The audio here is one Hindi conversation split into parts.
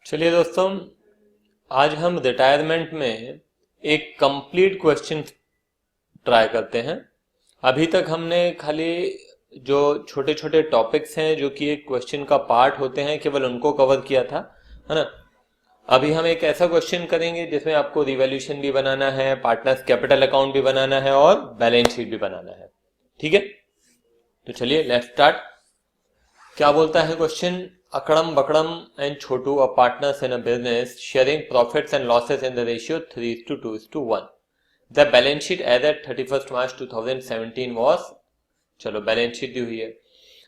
चलिए दोस्तों, आज हम रिटायरमेंट में एक कंप्लीट क्वेश्चन ट्राई करते हैं। अभी तक हमने खाली जो छोटे छोटे टॉपिक्स हैं जो कि एक क्वेश्चन का पार्ट होते हैं केवल उनको कवर किया था, है ना। अभी हम एक ऐसा क्वेश्चन करेंगे जिसमें आपको रिवैल्यूएशन भी बनाना है, पार्टनर्स कैपिटल अकाउंट भी बनाना है और बैलेंस शीट भी बनाना है। ठीक है, तो चलिए लेट्स स्टार्ट। क्या बोलता है question? Akadam, Bakadam and Chotu are partners in a business sharing profits and losses in the ratio 3:2:1. The balance sheet as at 31st March 2017 was, चलो बैलेंस शीट दी हुई है।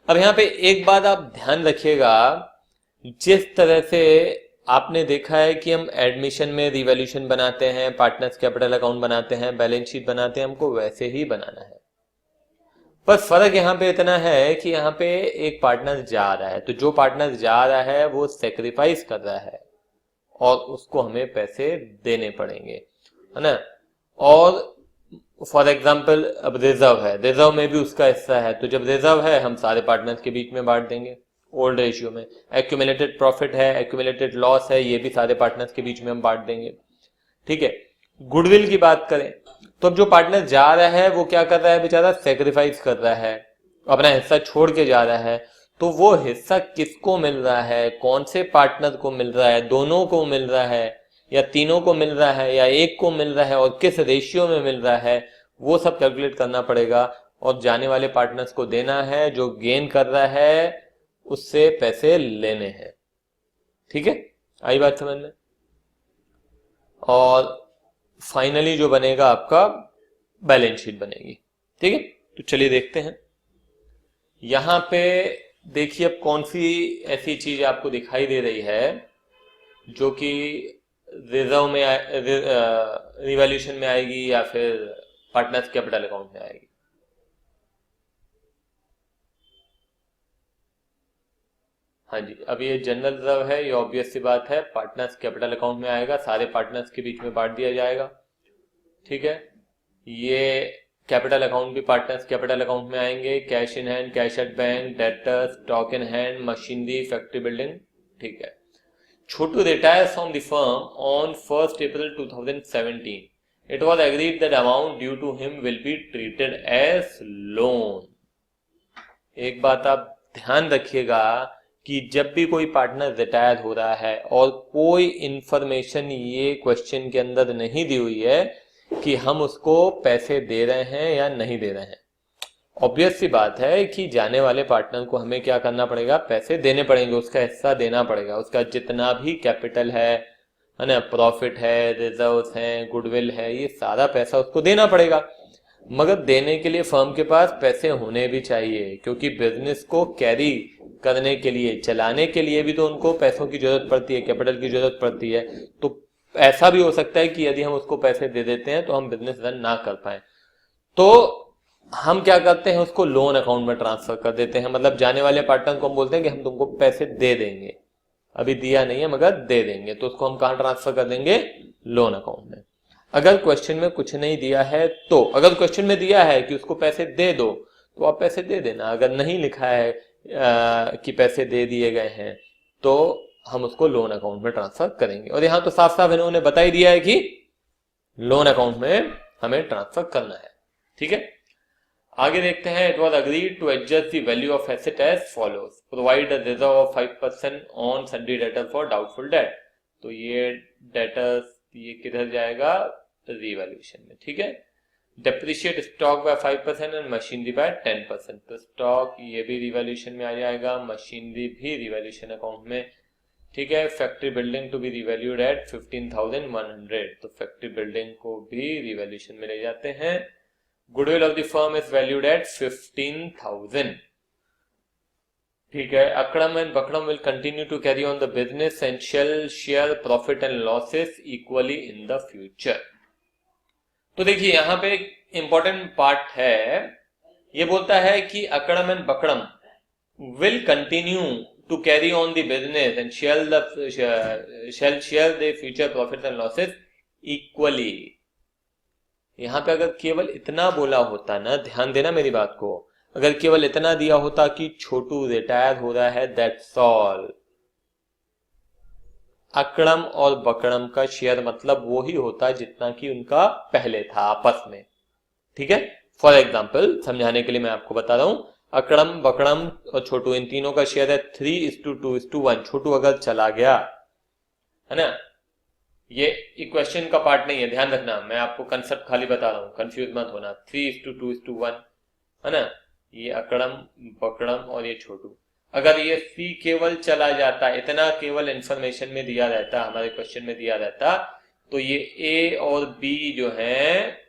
अब यहाँ पे एक बात आप ध्यान रखिएगा, जिस तरह से आपने देखा है कि हम एडमिशन में रिवैल्यूएशन बनाते हैं, पार्टनर्स कैपिटल अकाउंट बनाते हैं, बैलेंस शीट बनाते हैं, हमको वैसे ही बनाना है। पर फर्क यहाँ पे इतना है कि यहाँ पे एक पार्टनर जा रहा है, तो जो पार्टनर जा रहा है वो सेक्रीफाइस कर रहा है और उसको हमें पैसे देने पड़ेंगे, है ना। और फॉर एग्जाम्पल अब रिजर्व है, रिजर्व में भी उसका हिस्सा है, तो जब रिजर्व है हम सारे पार्टनर्स के बीच में बांट देंगे ओल्ड रेशियो में। एक्यूमुलेटेड प्रॉफिट है, एक्यूमुलेटेड लॉस है, ये भी सारे पार्टनर्स के बीच में हम बांट देंगे। ठीक है। गुडविल की बात करें तो अब जो पार्टनर जा रहा है वो क्या कर रहा है, बेचारा सेक्रीफाइस कर रहा है, अपना हिस्सा छोड़ के जा रहा है। तो वो हिस्सा किसको मिल रहा है, कौन से पार्टनर को मिल रहा है, दोनों को मिल रहा है या तीनों को मिल रहा है या एक को मिल रहा है और किस रेशियो में मिल रहा है, वो सब कैलकुलेट करना पड़ेगा और जाने वाले पार्टनर्स को देना है। जो गेन कर रहा है उससे पैसे लेने हैं। ठीक है, आई बात समझ में। और फाइनली जो बनेगा आपका बैलेंस शीट बनेगी। ठीक है, तो चलिए देखते हैं। यहां पे देखिए अब कौन सी ऐसी चीज आपको दिखाई दे रही है जो कि रिजर्व में रिवैल्यूएशन में आएगी या फिर पार्टनर्स कैपिटल अकाउंट में आएगी। हाँ जी, अब ये जनरल रिजर्व है, ये ऑब्वियस सी बात है, पार्टनर्स कैपिटल अकाउंट में आएगा, सारे पार्टनर्स के बीच में बांट दिया जाएगा। ठीक है, ये कैपिटल अकाउंट भी पार्टनर्स कैपिटल अकाउंट में आएंगे। Cash in hand, cash at bank, debtors, stock in hand, machinery, factory building. ठीक है। Chotu retires from the firm on 1st April 2017. It was agreed that amount due to him will be treated as loan. एक बात आप ध्यान रखिएगा कि जब भी कोई पार्टनर रिटायर हो रहा है और कोई इंफॉर्मेशन ये क्वेश्चन के अंदर नहीं दी हुई है कि हम उसको पैसे दे रहे हैं या नहीं दे रहे हैं, ऑब्वियस सी बात है कि जाने वाले पार्टनर को हमें क्या करना पड़ेगा, पैसे देने पड़ेंगे, उसका हिस्सा देना पड़ेगा। उसका जितना भी कैपिटल है ना, प्रॉफिट है, रिजर्व्स हैं, गुडविल है, ये सारा पैसा उसको देना पड़ेगा। मगर देने के लिए फर्म के पास पैसे होने भी चाहिए, क्योंकि बिजनेस को कैरी करने के लिए, चलाने के लिए भी तो उनको पैसों की जरूरत पड़ती है, कैपिटल की जरूरत पड़ती है। तो ऐसा भी हो सकता है कि यदि हम उसको पैसे दे देते हैं तो हम बिजनेस रन ना कर पाए, तो हम क्या करते हैं, उसको लोन अकाउंट में ट्रांसफर कर देते हैं। मतलब जाने वाले पार्टनर को हम बोलते हैं कि हम तुमको पैसे दे देंगे, अभी दिया नहीं है मगर दे देंगे, तो उसको हम कहां ट्रांसफर कर देंगे, लोन अकाउंट में। अगर क्वेश्चन में कुछ नहीं दिया है तो, अगर क्वेश्चन में दिया है कि उसको पैसे दे दो तो आप पैसे दे देना। अगर नहीं लिखा है कि पैसे दे दिए गए हैं तो हम उसको लोन अकाउंट में ट्रांसफर करेंगे। और यहां तो साफ साफ इन्होंने बता ही दिया है कि लोन अकाउंट में हमें ट्रांसफर करना है। ठीक है, आगे देखते हैं। It was agreed to adjust the value of asset as follows, provide a reserve of 5% on sundry debtor for doubtful debt. तो ये डेटर्स ये किधर जाएगा, रिवैल्यूएशन में। ठीक है। Depreciate stock by 5% and machinery by 10%। तो स्टॉक ये भी रिवैल्यूएशन में आ जाएगा, मशीनरी भी रिवैल्यूएशन अकाउंट में। ठीक है। Factory building to be revalued at 15,100। तो फैक्ट्री बिल्डिंग को भी रिवैल्यूएशन में ले जाते हैं। Goodwill of the firm is valued at 15,000. ठीक है। Akadam and Bakadam will continue to carry on the business and shall share profit and losses equally in the future. तो देखिए यहां पे एक इंपॉर्टेंट पार्ट है, ये बोलता है कि Akadam and Bakadam will continue to carry on the business and shall share the future profits and losses equally. यहां पे अगर केवल इतना बोला होता ना, ध्यान देना मेरी बात को, अगर केवल इतना दिया होता कि छोटू रिटायर हो रहा है, दैट्स ऑल, अकड़म और बकड़म का शेयर मतलब वो ही होता है जितना कि उनका पहले था आपस में, ठीक है। फॉर एग्जाम्पल समझाने के लिए मैं आपको बता रहा हूं, अकड़म बकड़म और छोटू इन तीनों का शेयर है 3:2:1। छोटू अगर चला गया, है ना, ये इक्वेशन का पार्ट नहीं है, ध्यान रखना, मैं आपको कंसेप्ट खाली बता रहा हूं, कंफ्यूज मत होना। 3:2:1, है ना, ये अकड़म बकड़म और ये छोटू। अगर ये सी केवल चला जाता, इतना केवल इंफॉर्मेशन में दिया रहता, हमारे क्वेश्चन में दिया रहता, तो ये ए और बी जो है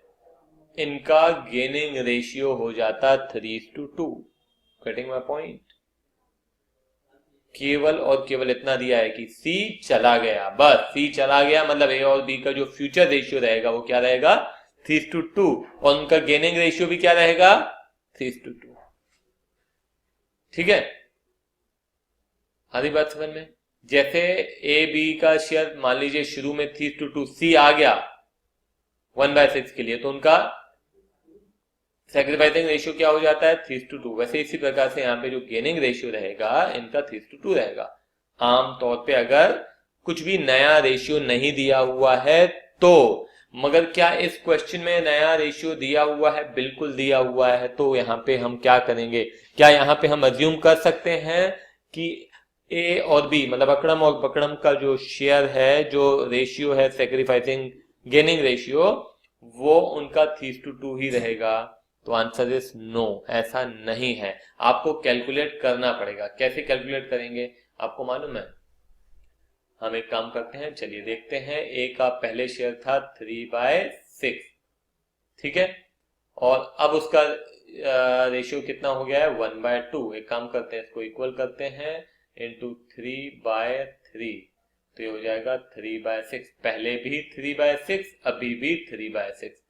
इनका गेनिंग रेशियो हो जाता 3:2। Getting my point? केवल और केवल इतना दिया है कि सी चला गया, बस सी चला गया मतलब ए और बी का जो फ्यूचर रेशियो रहेगा वो क्या रहेगा, 3:2, और उनका गेनिंग रेशियो भी क्या रहेगा, 3:2। ठीक है, आधी बात समझ में? जैसे ए बी का शेयर मान लीजिए शुरू में 3:2, सी आ गया 1/6 के लिए, तो उनका सैक्रिफाइसिंग रेशियो क्या हो जाता है, 3:2। वैसे इसी प्रकार से यहाँ पे जो गेनिंग रेशियो रहेगा इनका 3:2 रहेगा। आमतौर पे अगर कुछ भी नया रेशियो नहीं दिया हुआ है तो, मगर क्या इस क्वेश्चन में नया रेशियो दिया हुआ है, बिल्कुल दिया हुआ है, तो यहाँ पे हम क्या करेंगे, क्या यहाँ पे हम अज्यूम कर सकते हैं कि ए और बी मतलब अकड़म और बकड़म का जो शेयर है, जो रेशियो है सैक्रिफाइसिंग गेनिंग रेशियो, वो उनका 3:2 ही रहेगा? तो आंसर इज नो, ऐसा नहीं है। आपको कैलकुलेट करना पड़ेगा। कैसे कैलकुलेट करेंगे आपको मालूम है? हम एक काम करते हैं, चलिए देखते हैं। ए का पहले शेयर था 3/6, ठीक है, और अब उसका रेशियो कितना हो गया है, 1/2। एक काम करते हैं, इसको इक्वल करते हैं, इंटू 3/3, तो ये हो जाएगा 3/6। पहले भी 3/6, अभी भी 3/6।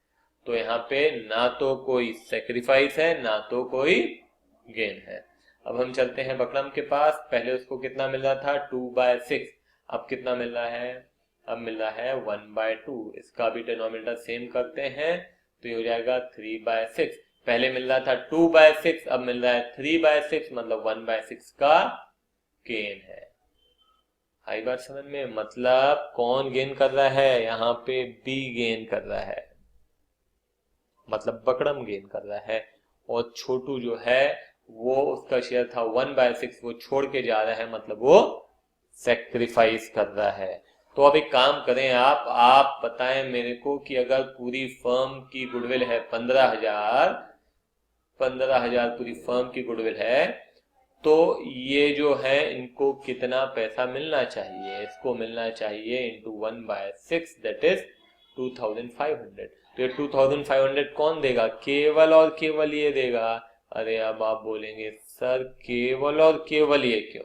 तो यहाँ पे ना तो कोई सेक्रीफाइस है ना तो कोई गेन है। अब हम चलते हैं बकरम के पास। पहले उसको कितना मिल रहा था, 2/6, अब कितना मिल रहा है, अब मिल रहा है 1/2। इसका भी डिनोमिनेटर सेम करते हैं, तो ये हो जाएगा 3/6। पहले मिल रहा था 2/6, अब मिल रहा है 3/6, मतलब 1/6 का गेन है। आई बात समझ में? मतलब कौन गेन कर रहा है यहाँ पे, बी गेन कर रहा है, मतलब बकड़म गेन कर रहा है। और छोटू जो है वो उसका शेयर था 1/6, वो छोड़ के जा रहा है, मतलब वो सेक्रीफाइस कर रहा है। तो अब एक काम करें, आप बताएं मेरे को कि अगर पूरी फर्म की गुडविल है 15,000, 15,000 पूरी फर्म की गुडविल है, तो ये जो है इनको कितना पैसा मिलना चाहिए, इसको मिलना चाहिए इंटू 1/6, दैट इज 2,500। तो ये 2,500 कौन देगा, केवल और केवल ये देगा। अरे अब आप बोलेंगे सर केवल और केवल ये क्यों?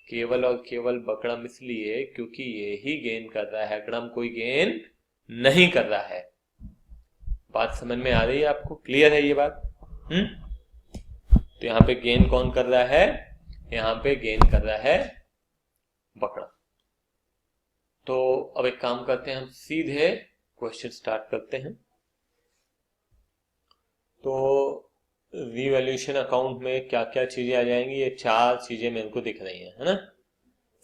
केवल और केवल बकड़म इसलिए क्योंकि ये ही गेन कर रहा है, अकड़म कोई गेन नहीं कर रहा है। बात समझ में आ रही है आपको, क्लियर है ये बात? तो यहाँ पे गेन कौन कर रहा है, यहाँ पे गेन कर रहा है बकड़ा। तो अब एक काम करते हैं, हम सीधे क्वेश्चन स्टार्ट करते हैं। तो रीवैल्यूएशन अकाउंट में क्या क्या चीजें आ जाएंगी, ये 4 चीजें मेरे को दिख रही हैं, है ना।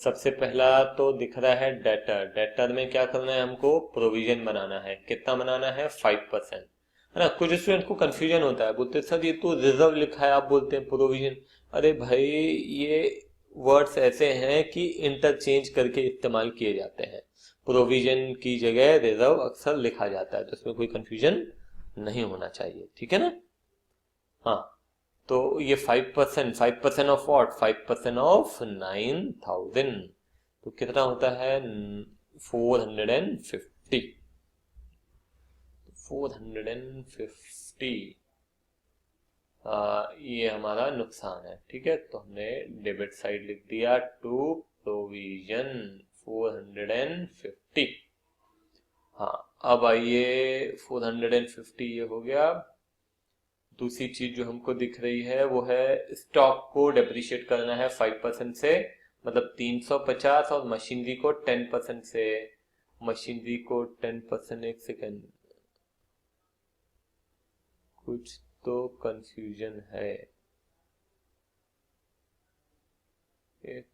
सबसे पहला तो दिख रहा है डेटर। डेटर में क्या करना है, हमको प्रोविजन बनाना है। कितना बनाना है, 5%, है ना। कुछ स्टूडेंट को कंफ्यूजन होता है, बोलते सर ये तो रिजर्व लिखा है, आप बोलते हैं प्रोविजन। अरे भाई ये वर्ड्स ऐसे हैं कि इंटरचेंज करके इस्तेमाल किए जाते हैं। प्रोविजन की जगह रिजर्व अक्सर लिखा जाता है, तो इसमें कोई कंफ्यूजन नहीं होना चाहिए, ठीक है ना। हाँ, तो ये 5%, 5% ऑफ वॉट, 5% ऑफ 9,000, तो कितना होता है 450, 450। ये हमारा नुकसान है, ठीक है। तो हमने डेबिट साइड लिख दिया टू प्रोविजन 450। हाँ, अब आइए 450 ये हो गया। दूसरी चीज जो हमको दिख रही है वो है स्टॉक को डेप्रिशिएट करना है 5% से, मतलब 350, और मशीनरी को 10% से। मशीनरी को 10%, एक सेकेंड, कुछ तो कंफ्यूजन है, एक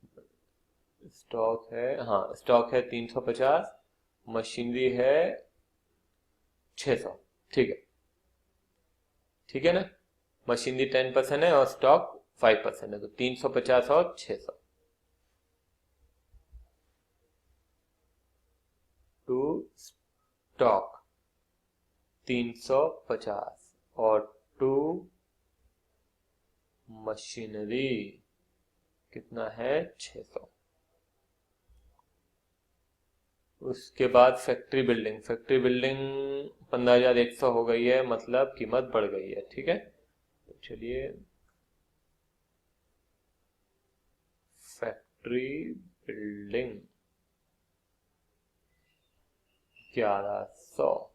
स्टॉक है, हाँ स्टॉक है 350, मशीनरी है 600। ठीक है, ठीक है ना। मशीनरी 10% है और स्टॉक 5% है, तो 350 और 600 टू स्टॉक 350 और टू मशीनरी कितना है 600। उसके बाद फैक्ट्री बिल्डिंग, फैक्ट्री बिल्डिंग 15,100 हो गई है, मतलब कीमत बढ़ गई है। ठीक है, तो चलिए फैक्ट्री बिल्डिंग 1100,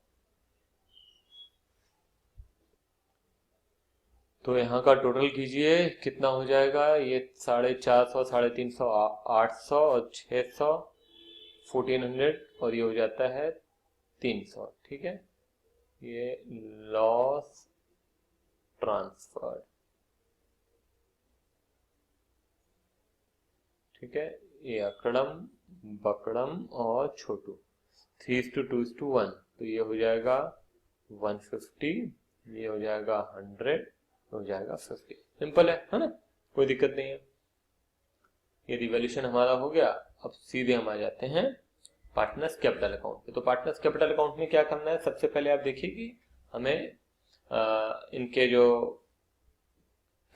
तो यहाँ का टोटल कीजिए कितना हो जाएगा। ये 450, 350, 800 और 600 1400, और ये हो जाता है 300। ठीक है, ये लॉस ट्रांसफर। ठीक है, ये अकड़म बकड़म और छोटू 3:2:1, तो ये हो जाएगा 150, ये हो जाएगा 100, हो जाएगा 50। सिंपल है ना, कोई दिक्कत नहीं है। ये रिवॉल्यूशन हमारा हो गया। अब सीधे हम आ जाते हैं पार्टनर्स कैपिटल अकाउंट पे। तो पार्टनर्स कैपिटल अकाउंट में क्या करना है, सबसे पहले आप देखिए कि हमें इनके जो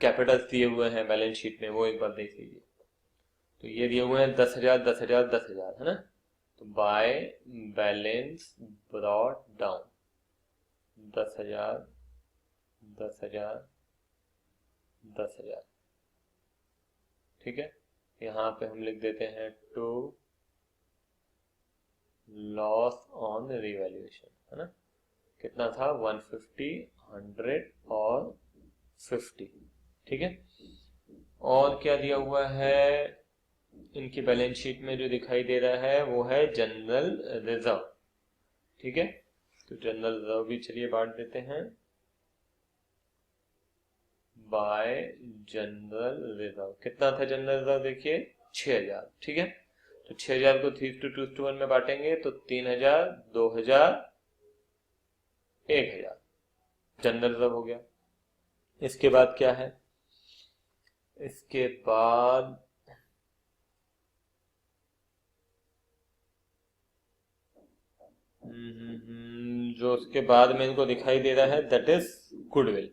कैपिटल्स दिए हुए हैं बैलेंस शीट में वो एक बार देख लीजिए। तो ये दिए हुए हैं 10,000, 10,000, 10,000, है ना। तो बाय बैलेंस ब्रॉट डाउन 10,000, 10,000, 10,000। ठीक है, यहाँ पे हम लिख देते हैं टू लॉस ऑन रिवैल्यूएशन, है ना। कितना था 150, 100 और 50। ठीक है, और क्या दिया हुआ है इनकी बैलेंस शीट में जो दिखाई दे रहा है वो है जनरल रिजर्व। ठीक है, तो जनरल रिजर्व भी चलिए बांट देते हैं बाय जनरल रिजर्व। कितना था जनरल रिजर्व, देखिए 6,000। ठीक है, तो 6,000 को 3:2:1 में बांटेंगे तो 3,000, 2,000, 1,000 जनरल रिजर्व हो गया। इसके बाद क्या है, इसके बाद जो उसके बाद में इनको दिखाई दे रहा है दैट इज गुडविल।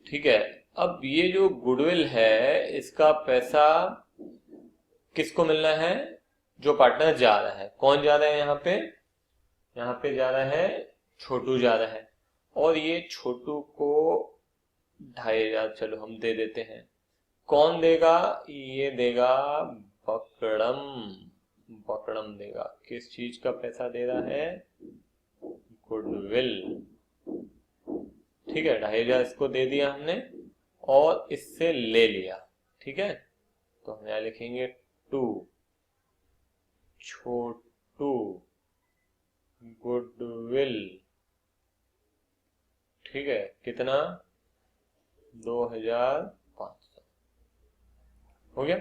ठीक है, अब ये जो गुडविल है इसका पैसा किसको मिलना है, जो पार्टनर जा रहा है। कौन जा रहा है यहाँ पे जा रहा है छोटू जा रहा है, और ये छोटू को 2,500 चलो हम दे देते हैं। कौन देगा, ये देगा बकड़म, बकड़म देगा। किस चीज का पैसा दे रहा है, गुडविल। ठीक है, 2,500 इसको दे दिया हमने और इससे ले लिया। ठीक है, तो हम यहाँ लिखेंगे टू छोटू गुडविल। ठीक है, कितना 2,500 हो गया।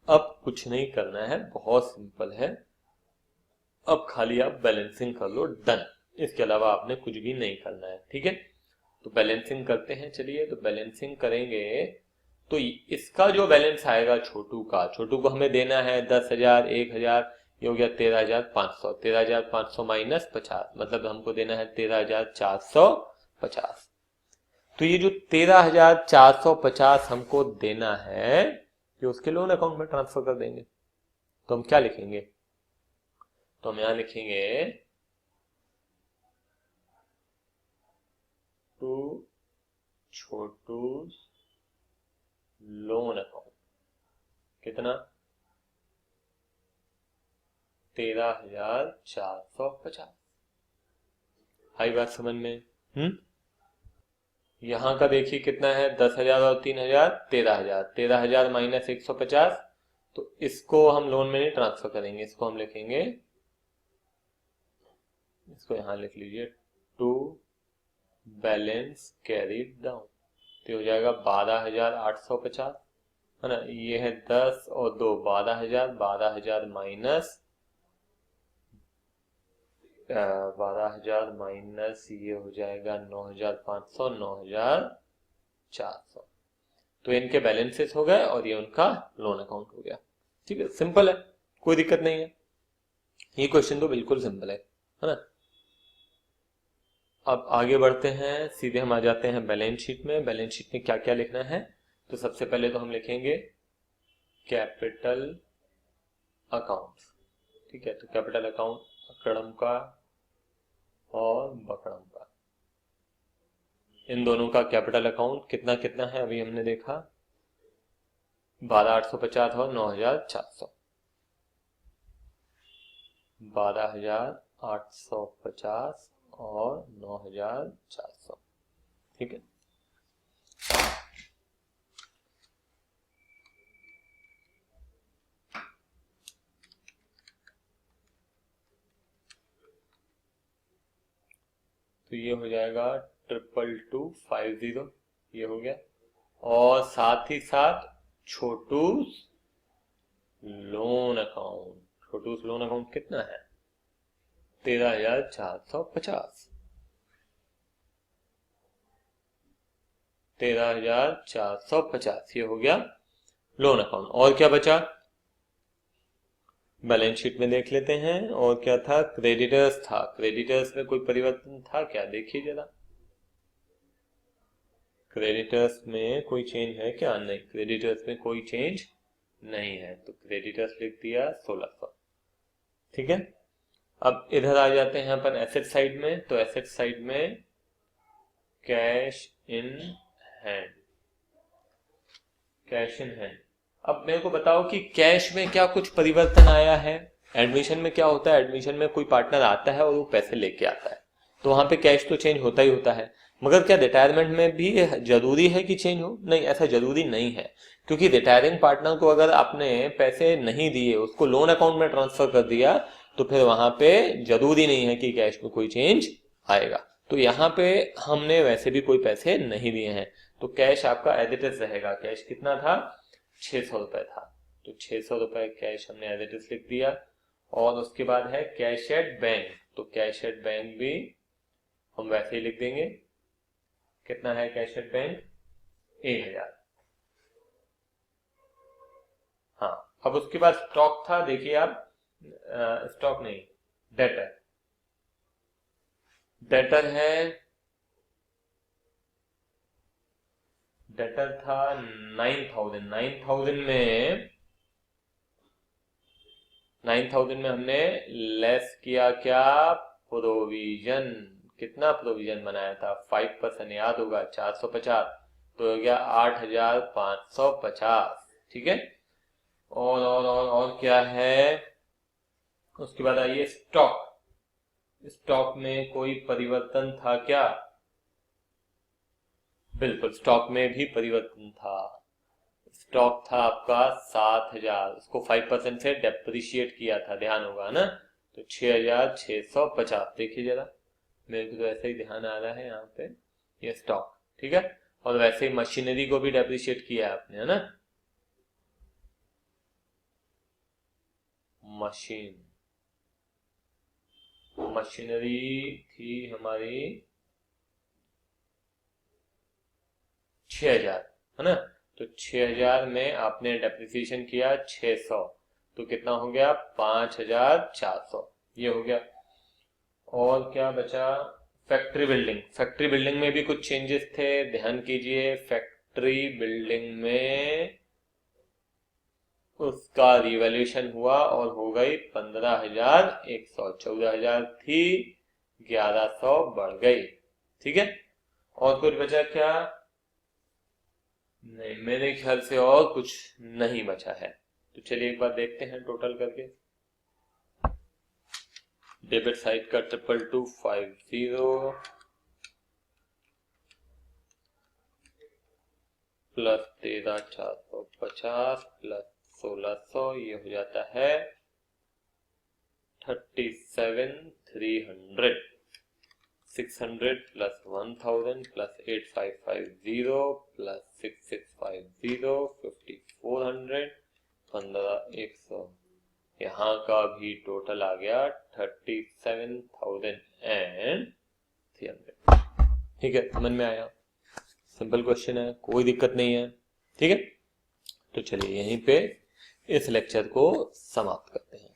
अब कुछ नहीं करना है, बहुत सिंपल है। अब खाली आप बैलेंसिंग कर लो, डन। इसके अलावा आपने कुछ भी नहीं करना है। ठीक है, तो बैलेंसिंग करते हैं। चलिए, तो बैलेंसिंग करेंगे तो इसका जो बैलेंस आएगा छोटू का, छोटू को हमें देना है 10,000, 1,000, ये हो गया 13,500। 13,500 माइनस 50, मतलब हमको देना है 13,450। तो ये जो 13,450 हमको देना है, ये उसके लोन अकाउंट में ट्रांसफर कर देंगे। तो हम क्या लिखेंगे, तो हम यहां लिखेंगे टू छोटू लोन अकाउंट। कितना 13,450। आई बात समझ में। यहां का देखिए कितना है 10,000 और 3,000, 13,000। 13,000 माइनस 150, तो इसको हम लोन में नहीं ट्रांसफर करेंगे, इसको हम लिखेंगे, इसको यहां लिख लीजिए टू बैलेंस कैरी डाउन। तो हो जाएगा 12,850, है ना। ये है 10 और 2 12,000, 12,000 माइनस 12,000 माइनस ये हो जाएगा 9,500, 9,400। तो इनके बैलेंसेस हो गए और ये उनका लोन अकाउंट हो गया। ठीक है, सिंपल है, कोई दिक्कत नहीं है। ये क्वेश्चन तो बिल्कुल सिंपल है ना। अब आगे बढ़ते हैं, सीधे हम आ जाते हैं बैलेंस शीट में। बैलेंस शीट में क्या क्या लिखना है, तो सबसे पहले तो हम लिखेंगे कैपिटल अकाउंट। ठीक है, तो कैपिटल अकाउंट अकड़म का और बकड़म का, इन दोनों का कैपिटल अकाउंट कितना कितना है अभी हमने देखा, 12,850 और 9,400। 12,850 और 9,400। ठीक है, तो ये हो जाएगा 22250, ये हो गया। और साथ ही साथ छोटूस लोन अकाउंट, छोटूस लोन अकाउंट कितना है, 13,450। 13,450 ये हो गया लोन अकाउंट। और क्या बचा, बैलेंस शीट में देख लेते हैं। और क्या था, क्रेडिटर्स था। क्रेडिटर्स में कोई परिवर्तन था क्या, देखिए जरा। क्रेडिटर्स में कोई चेंज है क्या, नहीं, क्रेडिटर्स में कोई चेंज नहीं है, तो क्रेडिटर्स लिख दिया 1,600। ठीक है, अब इधर आ जाते हैं अपन एसेट साइड में। तो एसेट साइड में cash in hand, cash in hand. अब मेरे को बताओ कि कैश में क्या कुछ परिवर्तन आया है। एडमिशन में क्या होता है, एडमिशन में कोई पार्टनर आता है और वो पैसे लेके आता है, तो वहां पे कैश तो चेंज होता ही होता है। मगर क्या रिटायरमेंट में भी जरूरी है कि चेंज हो, नहीं, ऐसा जरूरी नहीं है। क्योंकि रिटायरिंग पार्टनर को अगर आपने पैसे नहीं दिए, उसको लोन अकाउंट में ट्रांसफर कर दिया, तो फिर वहां पे जरूरी नहीं है कि कैश में कोई चेंज आएगा। तो यहाँ पे हमने वैसे भी कोई पैसे नहीं दिए हैं, तो कैश आपका एज इट इज रहेगा। कैश कितना था, 600 रुपए था, तो 600 रुपए कैश हमने एज इट इज लिख दिया। और उसके बाद है कैश एट बैंक, तो कैश एट बैंक भी हम वैसे ही लिख देंगे। कितना है कैश एट बैंक, 1,000। हाँ, अब उसके बाद स्टॉक था, देखिए आप, स्टॉक नहीं, डेटर। डेटर है, डेटर था 9,000। 9,000 में हमने लेस किया क्या, प्रोविजन। कितना प्रोविजन बनाया था, 5%, याद होगा, 450, तो हो गया 8,550। ठीक है, और क्या है, उसके बाद आइए स्टॉक। स्टॉक में कोई परिवर्तन था क्या, बिल्कुल, स्टॉक में भी परिवर्तन था। स्टॉक था आपका 7,000, उसको 5% से डेप्रिशिएट किया था, ध्यान होगा ना, तो 6,650। देखिए जरा, मेरे को तो ऐसे ही ध्यान आ रहा है यहाँ पे, ये स्टॉक। ठीक है, और वैसे ही मशीनरी को भी डेप्रिशिएट किया है आपने, है ना। मशीनरी थी हमारी 6,000, है ना, तो 6,000 में आपने डेप्रिसिएशन किया 600, तो कितना हो गया, 5,400, ये हो गया। और क्या बचा, फैक्ट्री बिल्डिंग। फैक्ट्री बिल्डिंग में भी कुछ चेंजेस थे, ध्यान कीजिए। फैक्ट्री बिल्डिंग में उसका रिवैल्यूएशन हुआ और हो गई 15,100। 14,000 थी, 1,100 बढ़ गई। ठीक है, और कुछ बचा क्या, नहीं, मेरे ख्याल से और कुछ नहीं बचा है। तो चलिए एक बार देखते हैं टोटल करके। डेबिट साइड का 22250 प्लस 13,450 प्लस 1,600, ये हो जाता है 37,300। 600 प्लस 1000 प्लस 8550 प्लस 6650 5400 15100। यहाँ का भी टोटल आ गया 37,300। ठीक है, समझ में आया? सिंपल क्वेश्चन है, कोई दिक्कत नहीं है। ठीक है, तो चलिए यहीं पे इस लेक्चर को समाप्त करते हैं।